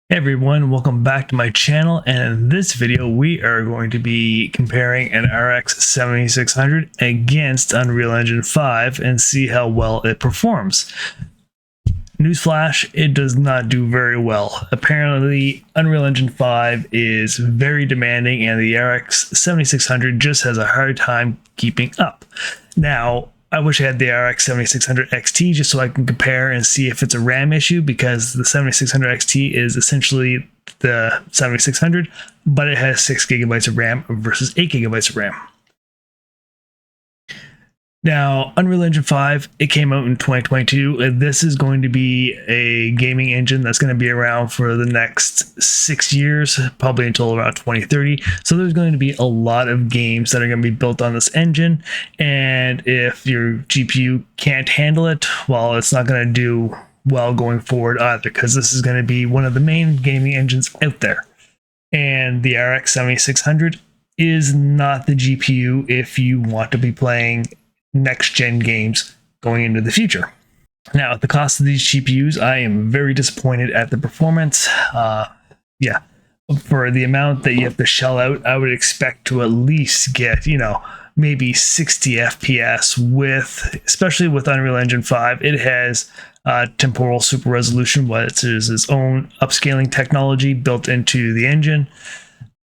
Hey everyone, welcome back to my channel, and in this video we are going to be comparing an RX 7600 against Unreal Engine 5 and see how well it performs. Newsflash, it does not do very well. Apparently Unreal Engine 5 is very demanding and the RX 7600 just has a hard time keeping up. Now, I wish I had the RX 7600 XT just so I can compare and see if it's a RAM issue, because the 7600 XT is essentially the 7600, but it has 6 gigabytes of RAM versus 8 gigabytes of RAM. Now, Unreal Engine 5, it came out in 2022, and this is going to be a gaming engine that's going to be around for the next 6 years, probably until around 2030. So there's going to be a lot of games that are going to be built on this engine, and if your GPU can't handle it, well, it's not going to do well going forward either, because this is going to be one of the main gaming engines out there. And the RX 7600 is not the GPU if you want to be playing next-gen games going into the future. Now, at the cost of these GPUs, I am very disappointed at the performance. For the amount that you have to shell out, I would expect to at least get, maybe 60 FPS with, especially with Unreal Engine 5. It has temporal super resolution, which is its own upscaling technology built into the engine.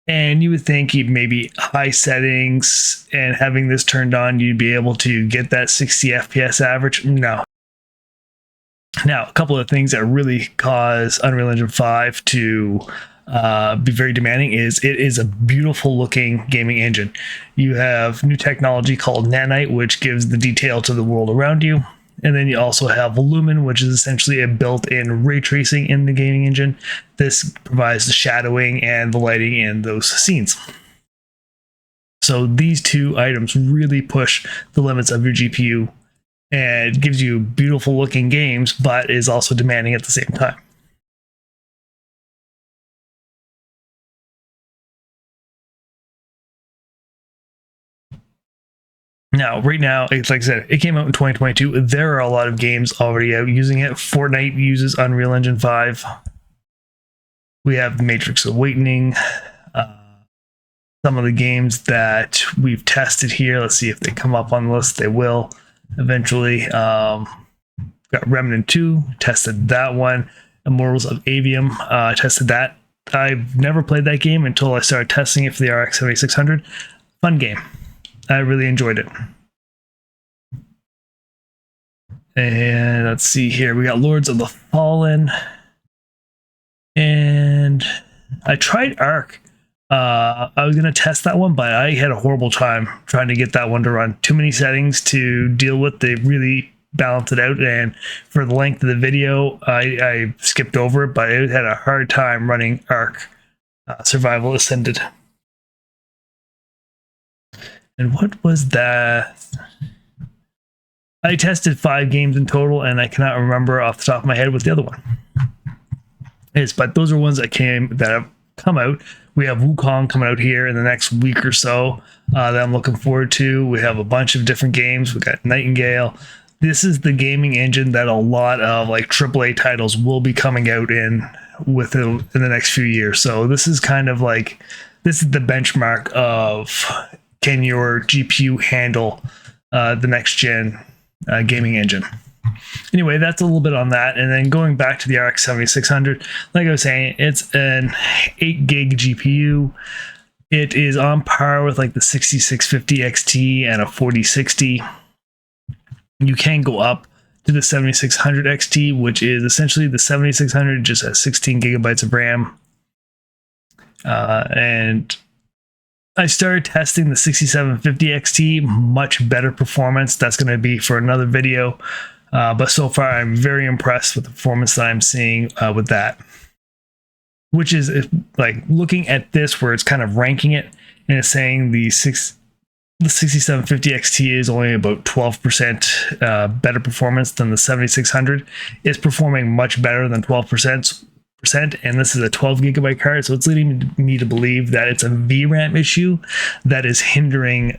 And you would think maybe high settings and having this turned on, you'd be able to get that 60 FPS average. No. Now, a couple of things that really cause Unreal Engine 5 to be very demanding is it is a beautiful looking gaming engine. You have new technology called Nanite, which gives the detail to the world around you. And then you also have Lumen, which is essentially a built-in ray tracing in the gaming engine. This provides the shadowing and the lighting in those scenes. So these two items really push the limits of your GPU and gives you beautiful looking games, but is also demanding at the same time. Now, right now, it's like I said, it came out in 2022. There are a lot of games already out using it. Fortnite uses Unreal Engine 5. We have Matrix Awakening. Some of the games that we've tested here, let's see if they come up on the list. They will eventually. Got Remnant 2, tested that one. Immortals of Aveum, tested that. I've never played that game until I started testing it for the RX 7600. Fun game. I really enjoyed it. And let's see here. We got Lords of the Fallen. And I tried Arc. I was going to test that one, but I had a horrible time trying to get that one to run. Too many settings to deal with. They really balanced it out. And for the length of the video, I skipped over it, but it had a hard time running Arc Survival Ascended. And what was that? I tested 5 games in total, and I cannot remember off the top of my head what the other one is. But those are ones that have come out. We have Wukong coming out here in the next week or so that I'm looking forward to. We have a bunch of different games. We got Nightingale. This is the gaming engine that a lot of like AAA titles will be coming out in the next few years. So this is kind of like, this is the benchmark of, can your GPU handle the next gen gaming engine? Anyway, that's a little bit on that. And then going back to the RX 7600, like I was saying, it's an 8 gig GPU. It is on par with like the 6650 XT and a 4060. You can go up to the 7600 XT, which is essentially the 7600, just has 16 gigabytes of RAM. And I started testing the 6750 XT, much better performance. That's going to be for another video. But so far, I'm very impressed with the performance that I'm seeing with that. Which is like looking at this where it's kind of ranking it and it's saying the 6750 XT is only about 12% better performance than the 7600. It's performing much better than 12%. And this is a 12 gigabyte card, so it's leading me to believe that it's a VRAM issue that is hindering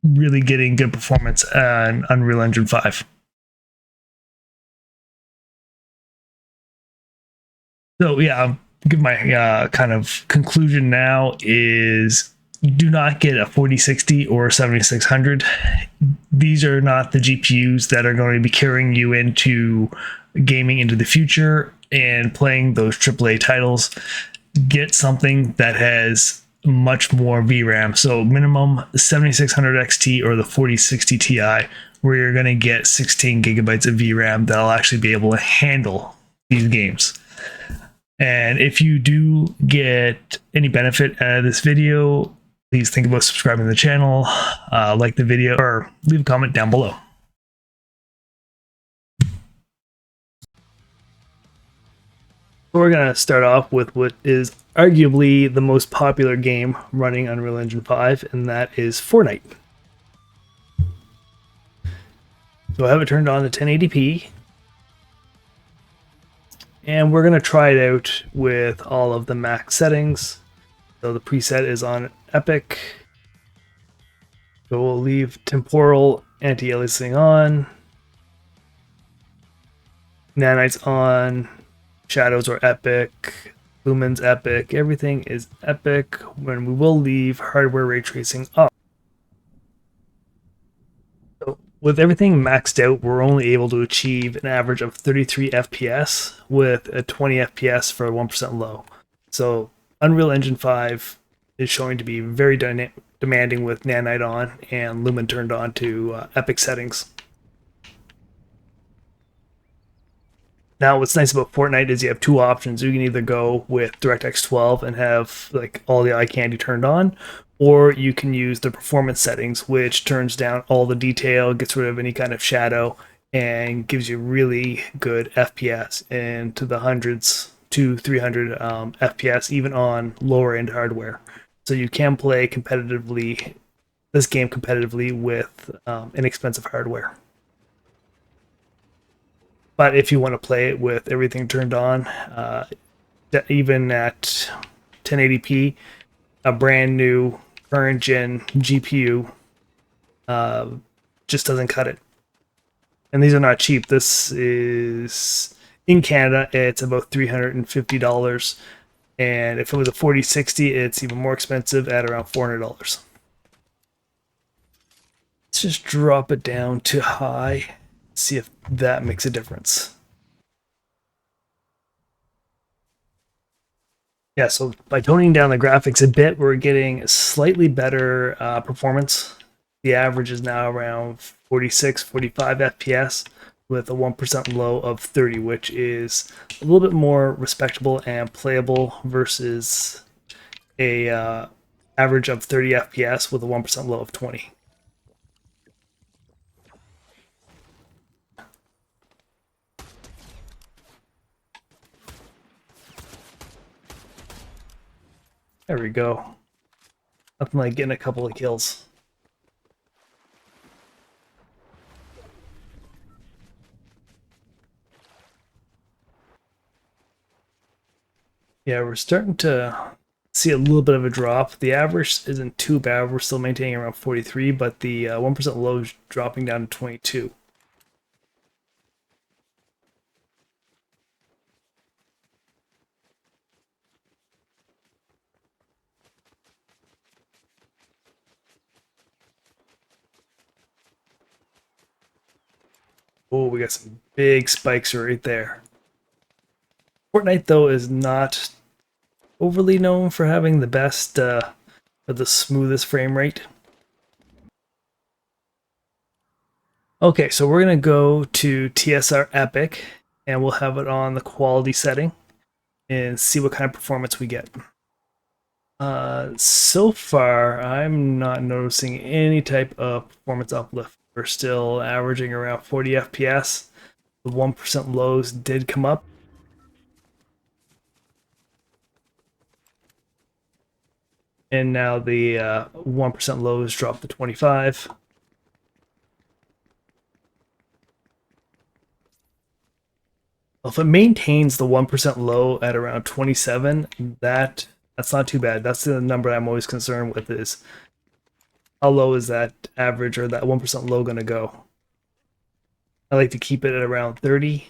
really getting good performance on Unreal Engine 5. So yeah, I'll give my kind of conclusion now is do not get a 4060 or 7600. These are not the GPUs that are going to be carrying you into gaming into the future and playing those AAA titles. Get something that has much more VRAM. So minimum 7600 XT or the 4060 Ti, where you're going to get 16 gigabytes of VRAM that'll actually be able to handle these games. And if you do get any benefit out of this video, please think about subscribing to the channel, like the video, or leave a comment down below. We're going to start off with what is arguably the most popular game running Unreal Engine 5, and that is Fortnite. So I have it turned on to 1080p. And we're going to try it out with all of the max settings. So the preset is on Epic. So we'll leave temporal anti-aliasing on. Nanites on. Shadows are Epic. Lumens Epic. Everything is Epic. When we will leave hardware ray tracing up. So with everything maxed out, we're only able to achieve an average of 33 FPS with a 20 FPS for 1% low. So Unreal Engine 5 is showing to be very demanding with Nanite on and Lumen turned on to Epic settings. Now, what's nice about Fortnite is you have two options. You can either go with DirectX 12 and have like all the eye candy turned on, or you can use the performance settings, which turns down all the detail, gets rid of any kind of shadow, and gives you really good FPS into the hundreds to 300 FPS, even on lower end hardware. So you can play competitively, this game competitively with inexpensive hardware. But if you want to play it with everything turned on, even at 1080p, a brand new current gen GPU just doesn't cut it. And these are not cheap. This is, in Canada, it's about $350. And if it was a 4060, it's even more expensive at around $400. Let's just drop it down to high. See if that makes a difference. Yeah, so by toning down the graphics a bit, we're getting slightly better performance. The average is now around 46, 45 FPS with a 1% low of 30, which is a little bit more respectable and playable versus a average of 30 FPS with a 1% low of 20. There we go. Nothing like getting a couple of kills. Yeah, we're starting to see a little bit of a drop. The average isn't too bad. We're still maintaining around 43, but the 1% low is dropping down to 22. Oh, we got some big spikes right there. Fortnite, though, is not overly known for having the best or the smoothest frame rate. Okay, so we're going to go to TSR Epic, and we'll have it on the quality setting and see what kind of performance we get. So far, I'm not noticing any type of performance uplift. We're still averaging around 40 FPS. The 1% lows did come up. And now the 1% lows dropped to 25. Well, if it maintains the 1% low at around 27, that's not too bad. That's the number I'm always concerned with, is how low is that average or that 1% low going to go? I like to keep it at around 30.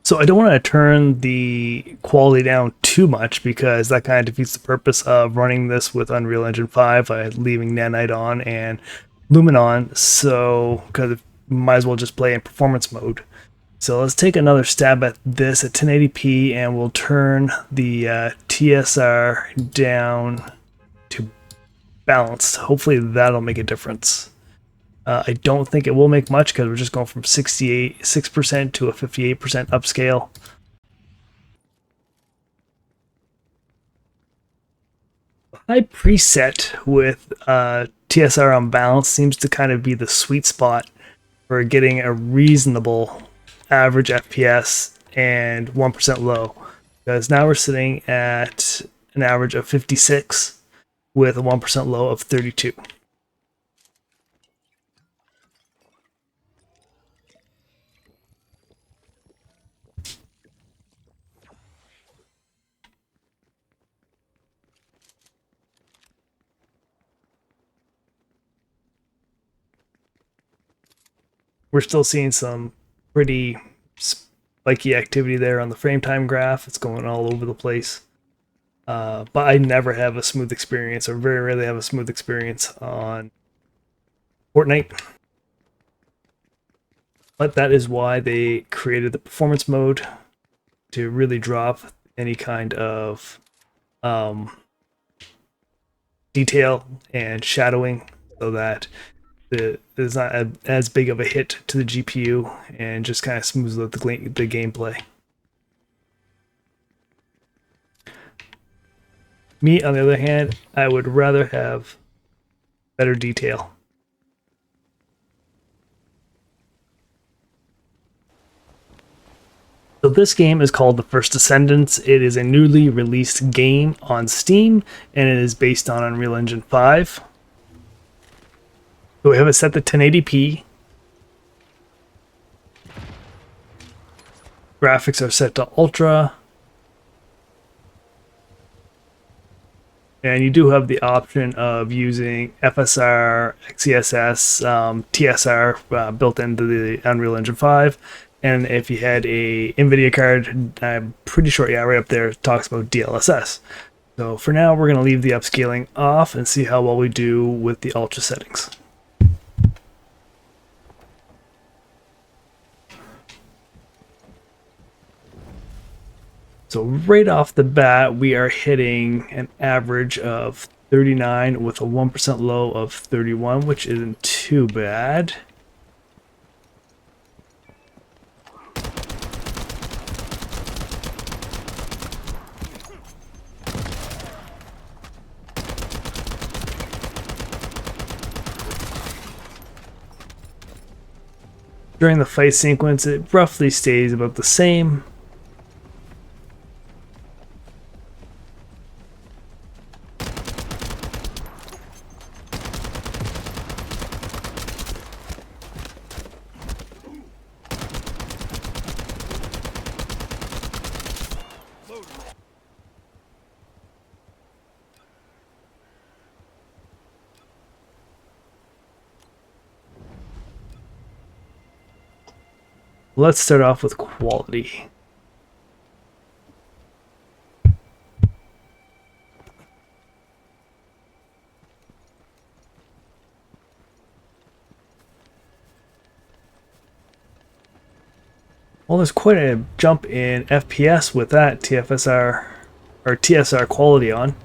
So I don't want to turn the quality down too much because that kind of defeats the purpose of running this with Unreal Engine 5 by leaving Nanite on and Lumen on. So because might as well just play in performance mode. So let's take another stab at this at 1080p and we'll turn the TSR down to balanced. Hopefully that'll make a difference. I don't think it will make much because we're just going from 6% to a 58% upscale. High preset with TSR on balance seems to kind of be the sweet spot for getting a reasonable average FPS and 1% low. Because now we're sitting at an average of 56 with a 1% low of 32. We're still seeing some pretty spiky activity there on the frame time graph. It's going all over the place. But I never have a smooth experience, or very rarely have a smooth experience on Fortnite. But that is why they created the performance mode to really drop any kind of detail and shadowing so that it's not as big of a hit to the GPU and just kind of smooths out the gameplay. Me, on the other hand, I would rather have better detail. So this game is called The First Descendants. It is a newly released game on Steam, and it is based on Unreal Engine 5. So we have it set to 1080p. Graphics are set to Ultra. And you do have the option of using FSR, XeSS, TSR built into the Unreal Engine 5. And if you had a NVIDIA card, I'm pretty sure, yeah, right up there, it talks about DLSS. So for now, we're going to leave the upscaling off and see how well we do with the Ultra settings. So right off the bat, we are hitting an average of 39 with a 1% low of 31, which isn't too bad. During the fight sequence, it roughly stays about the same. Let's start off with quality. Well, there's quite a jump in FPS with that TFSR or TSR quality on.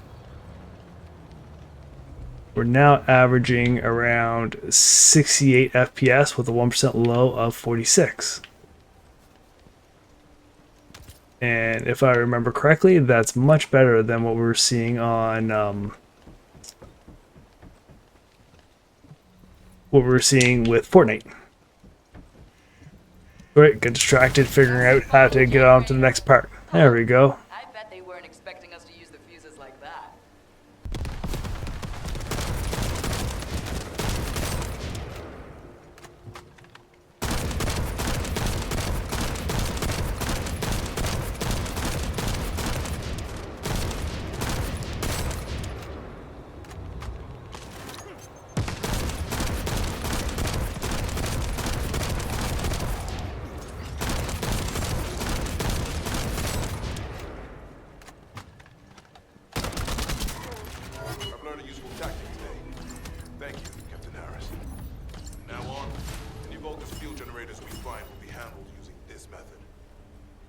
We're now averaging around 68 FPS with a 1% low of 46. And if I remember correctly, that's much better than what we were seeing on what we were seeing with Fortnite. Alright, get distracted figuring out how to get on to the next part. There we go. I bet they weren't expecting us to use the fuses like that.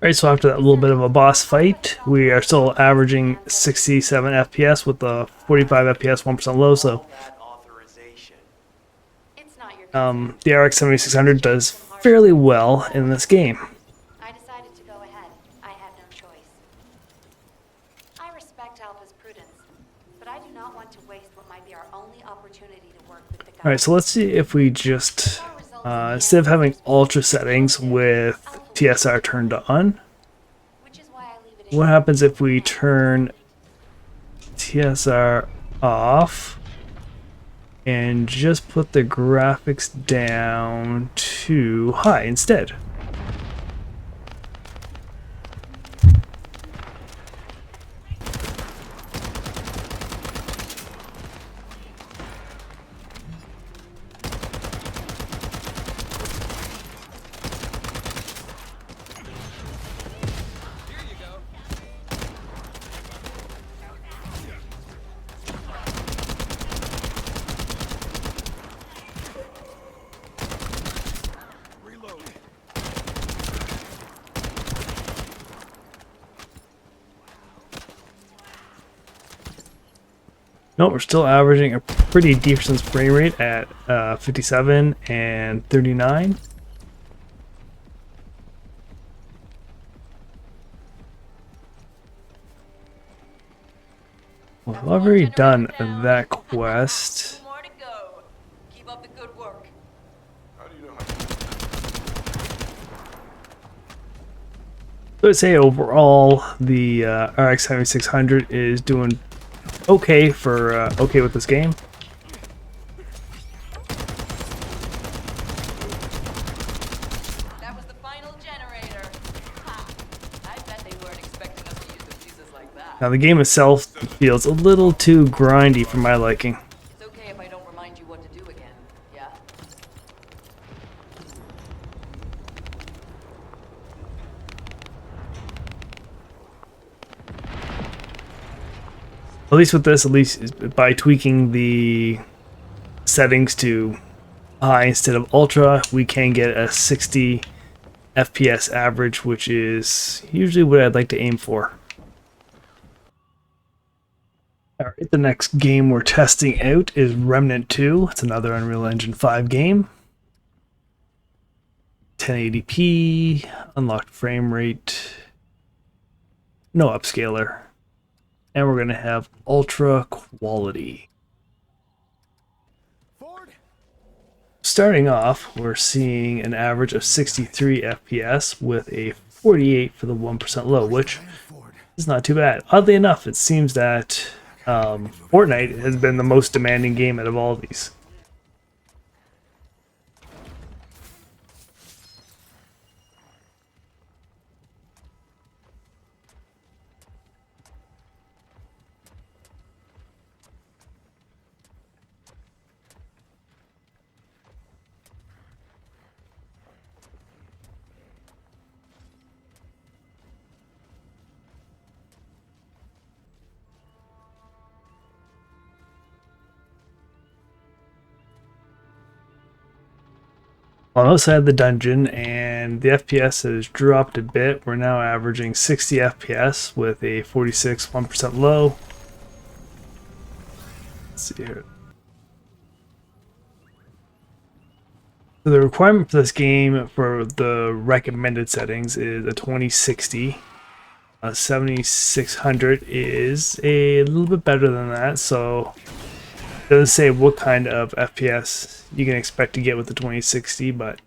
Alright, so after that little bit of a boss fight, we are still averaging 67 FPS with the 45 FPS 1% low, so It's not your the RX 7600 does fairly well in this game. I decided to go ahead. I had no choice. I respect Alpha's prudence, but I do not want to waste what might be our only opportunity to work with the government. Alright, so let's see if we just, instead of having ultra settings with TSR turned on, Which is why I leave it in what happens if we turn TSR off and just put the graphics down to high instead? No, we're still averaging a pretty decent frame rate at 57 and 39. Well, I've already done that quest. more to go. Keep up the good work. So I'd say overall, the RX 7600 is doing okay for okay with this game. That was the final generator. Ha! I bet they weren't expecting us to use the fuses like that. Now the game itself feels a little too grindy for my liking. It's okay if I don't remind you what to do again, yeah? At least with this, at least by tweaking the settings to high instead of ultra, we can get a 60 FPS average, which is usually what I'd like to aim for. Alright, the next game we're testing out is Remnant 2. It's another Unreal Engine 5 game. 1080p, unlocked frame rate, no upscaler. And we're going to have ultra quality. Starting off, we're seeing an average of 63 FPS with a 48 for the 1% low, which is not too bad. Oddly enough, it seems that Fortnite has been the most demanding game out of all of these. On the other side of the dungeon, and the FPS has dropped a bit. We're now averaging 60 FPS with a 46 1% low. Let's see here. So the requirement for this game for the recommended settings is a 2060. 7600 is a little bit better than that, so it doesn't say what kind of FPS you can expect to get with the 2060, but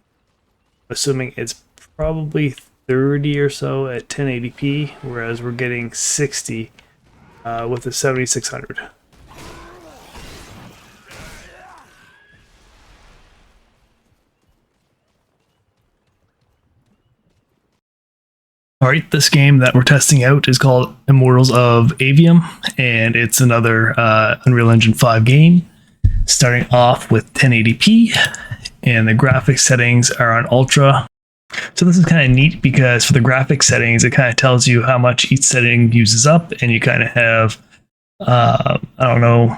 assuming it's probably 30 or so at 1080p, whereas we're getting 60 with the 7600. Alright, this game that we're testing out is called Immortals of Aveum, and it's another Unreal Engine 5 game. Starting off with 1080p, and the graphics settings are on ultra. So this is kind of neat because for the graphics settings, it kind of tells you how much each setting uses up, and you kind of have, I don't know,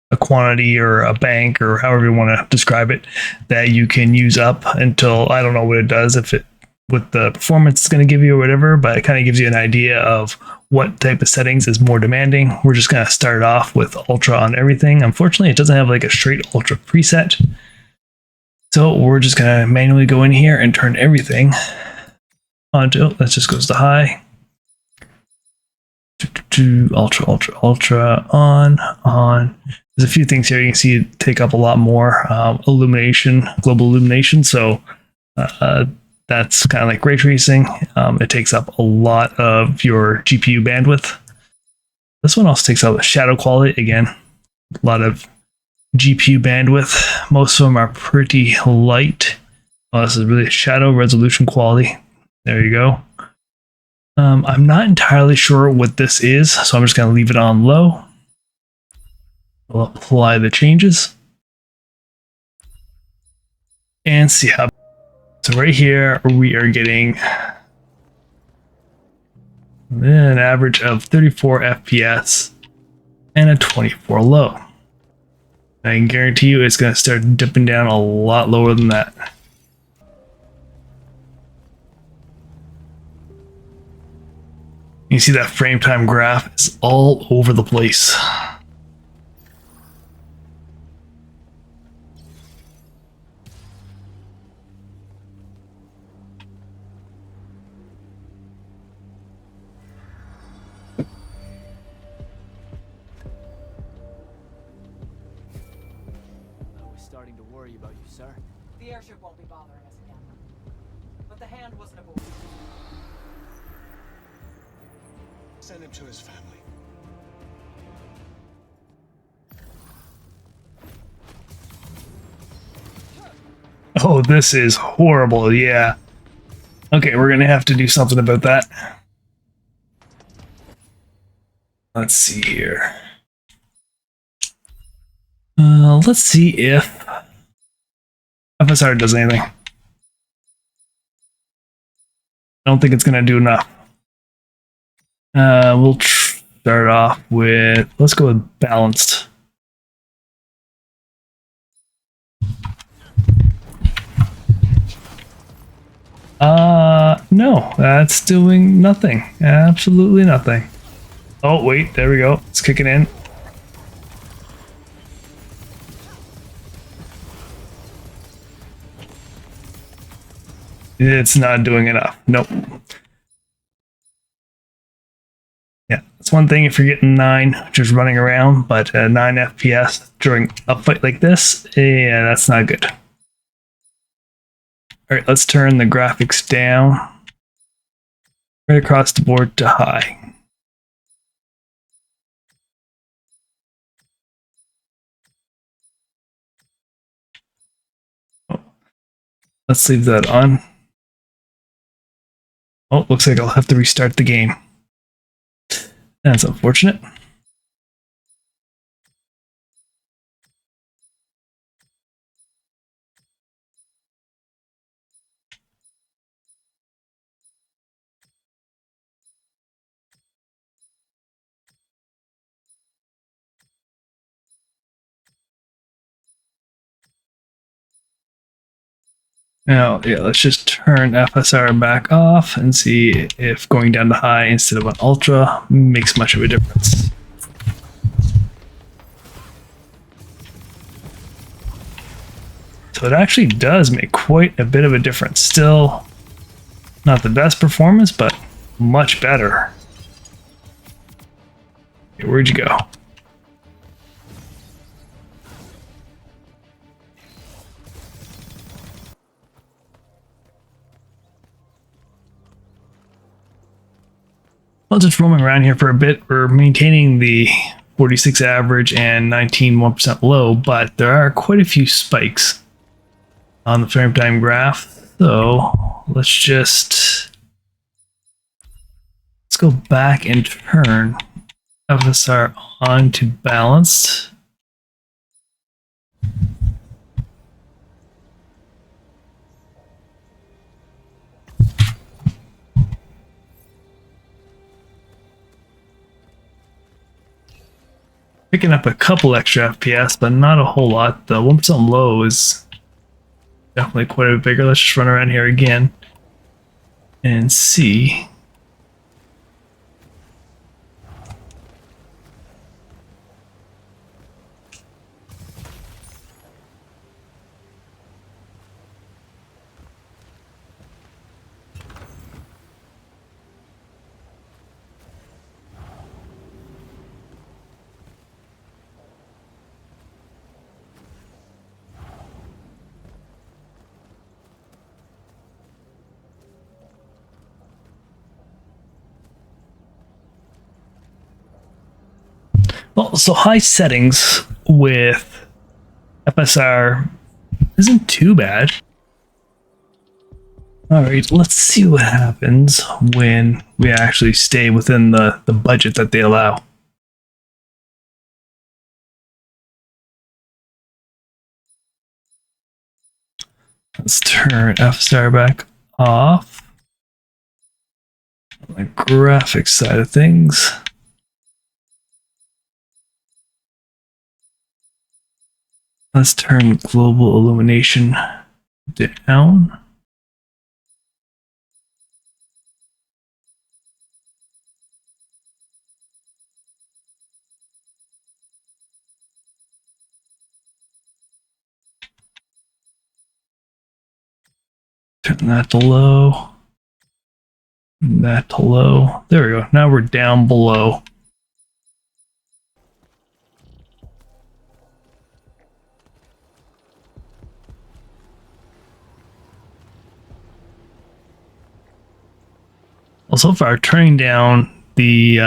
a quantity or a bank or however you want to describe it that you can use up until, I don't know what it does, if it what the performance is going to give you or whatever, but it kind of gives you an idea of what type of settings is more demanding. We're just going to start off with ultra on everything. Unfortunately, it doesn't have like a straight ultra preset. So we're just going to manually go in here and turn everything onto, oh, that just goes to high. Ultra, on. There's a few things here you can see it take up a lot more illumination, global illumination. So that's kind of like ray tracing. It takes up a lot of your GPU bandwidth. This one also takes up the shadow quality. Again, a lot of GPU bandwidth. Most of them are pretty light. Oh, this is really shadow resolution quality. There you go. I'm not entirely sure what this is, so I'm just going to leave it on low. We'll apply the changes. And see how. So right here, we are getting an average of 34 FPS and a 24 low. I can guarantee you it's going to start dipping down a lot lower than that. You see that frame time graph is all over the place. I was starting to worry about you, sir. The airship won't be bothering us again. But the hand wasn't aboard. Send him to his family. Oh, this is horrible, yeah. Okay, we're gonna have to do something about that. Let's see here. Let's see if FSR does anything. I don't think it's gonna do enough. We'll start off with, let's go with balanced. No, that's doing nothing. Absolutely nothing. Oh, wait, there we go. It's kicking in. It's not doing enough. Nope. Yeah, that's one thing if you're getting 9 just running around, but 9 FPS during a fight like this, yeah, that's not good. All right, let's turn the graphics down right across the board to high. Oh, let's leave that on. Oh, looks like I'll have to restart the game. That's unfortunate. Now, yeah, let's just turn FSR back off and see if going down to high instead of an ultra makes much of a difference. So it actually does make quite a bit of a difference. Still not the best performance, but much better. Okay, where'd you go? Well, just roaming around here for a bit. We're maintaining the 46 average and 19 1% low, but there are quite a few spikes on the frame time graph. So let's go back and turn FSR on to balanced. Picking up a couple extra FPS, but not a whole lot. The 1% low is definitely quite a bit bigger. Let's just run around here again. and see. Well, so high settings with FSR isn't too bad. All right, let's see what happens when we actually stay within the budget that they allow. Let's turn FSR back off. On the graphics side of things. Let's turn global illumination down. Turn that to low. That to low. There we go. Now we're down below. Well, so far, turning down the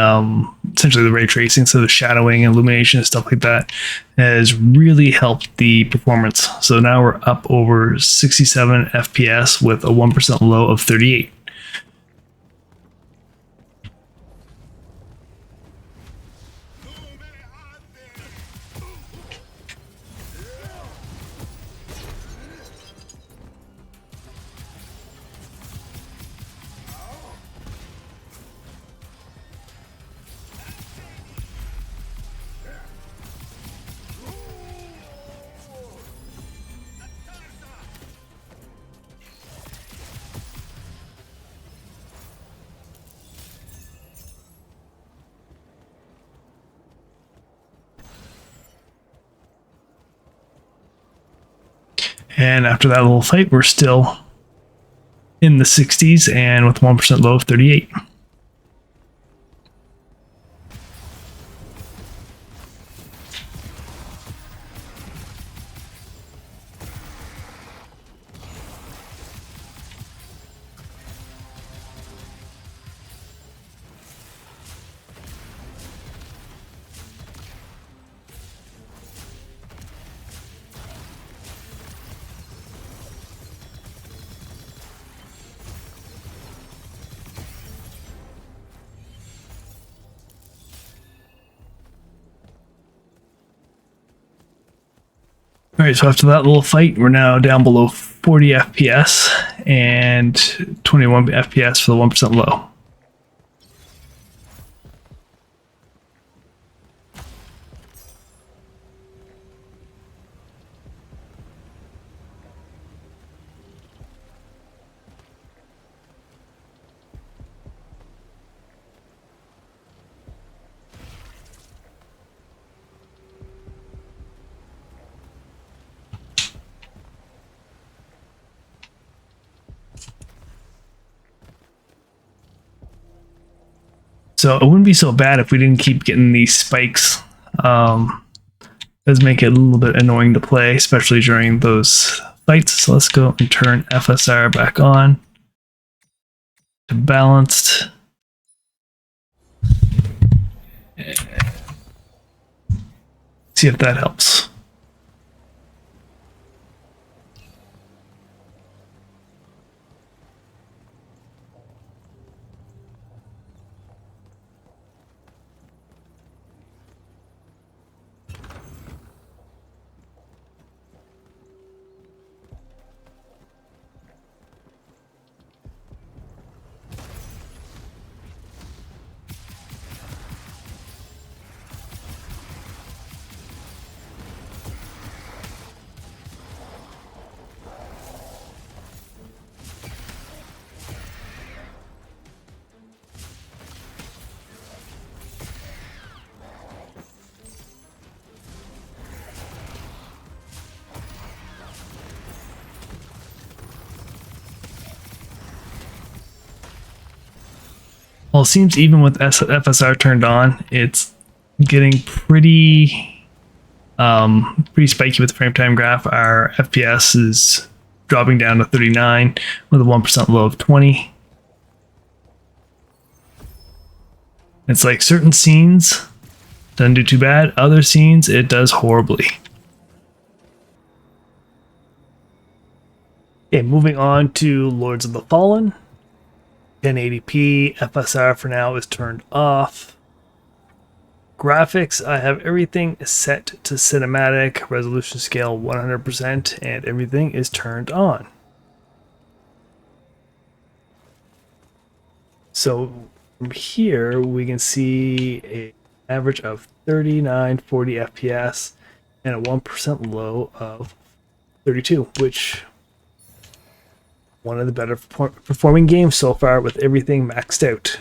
essentially the ray tracing, so the shadowing, illumination, and stuff like that, has really helped the performance. So now we're up over 67 FPS with a 1% low of 38. And after that little fight, we're still in the 60s and with 1% low of 38. All right, so after that little fight, we're now down below 40 FPS and 21 FPS for the 1% low. So it wouldn't be so bad if we didn't keep getting these spikes. Does make it a little bit annoying to play, especially during those fights. So let's go and turn FSR back on to balanced. See if that helps. Well, it seems even with FSR turned on, it's getting pretty spiky with the frame time graph. Our FPS is dropping down to 39 with a 1% low of 20. It's like certain scenes doesn't do too bad, other scenes it does horribly. Okay, moving on to Lords of the Fallen. 1080p, FSR for now is turned off. Graphics, I have everything set to cinematic, resolution scale 100%, and everything is turned on. So from here, we can see an average of 3940 FPS and a 1% low of 32, which one of the better performing games so far with everything maxed out.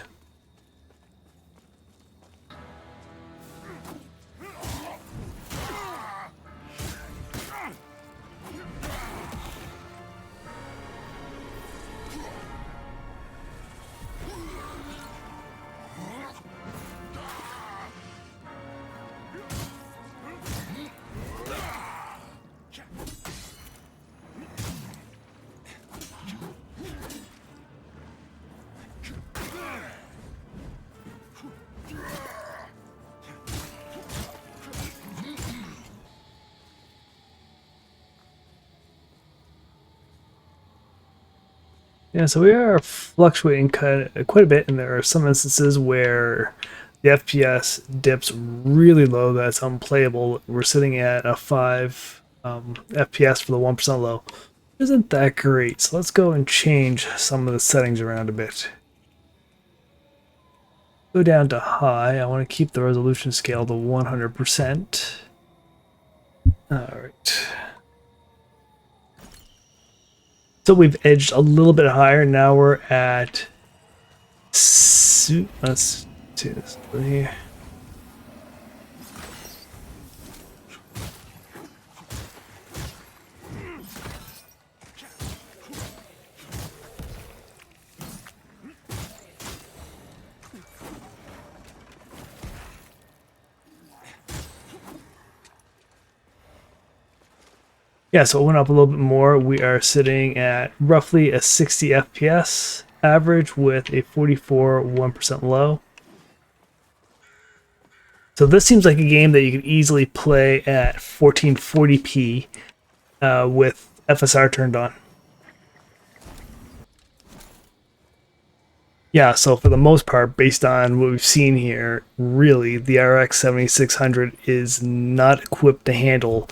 Yeah, so we are fluctuating quite a bit, and there are some instances where the FPS dips really low that's unplayable. We're sitting at a 5 FPS for the 1% low. Isn't that great? So let's go and change some of the settings around a bit. Go down to high. I want to keep the resolution scale to 100%. Alright. So we've edged a little bit higher. Now we're at... let's see this here. Yeah, so it went up a little bit more. We are sitting at roughly a 60 FPS average with a 44 1% low. So this seems like a game that you could easily play at 1440p with FSR turned on. Yeah, so for the most part, based on what we've seen here, really, the RX 7600 is not equipped to handle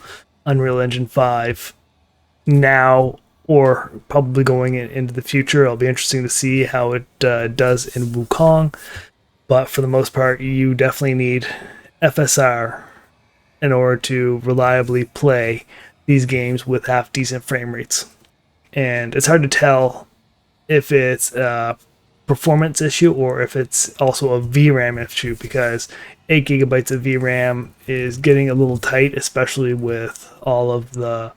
Unreal Engine 5 now or probably going into the future. It'll be interesting to see how it does in Wukong, but for the most part you definitely need FSR in order to reliably play these games with half decent frame rates. And it's hard to tell if it's a performance issue or if it's also a VRAM issue, because 8 gigabytes of VRAM is getting a little tight, especially with all of the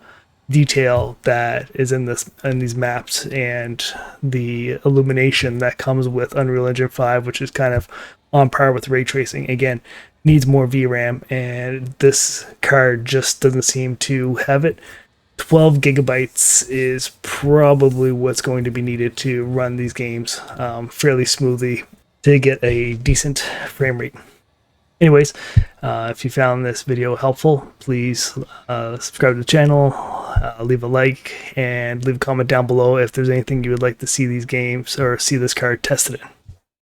detail that is in these maps and the illumination that comes with Unreal Engine 5, which is kind of on par with ray tracing. Again, needs more VRAM, and this card just doesn't seem to have it. 12 gigabytes is probably what's going to be needed to run these games fairly smoothly to get a decent frame rate. Anyways, if you found this video helpful, please subscribe to the channel, leave a like, and leave a comment down below if there's anything you would like to see these games or see this card tested in.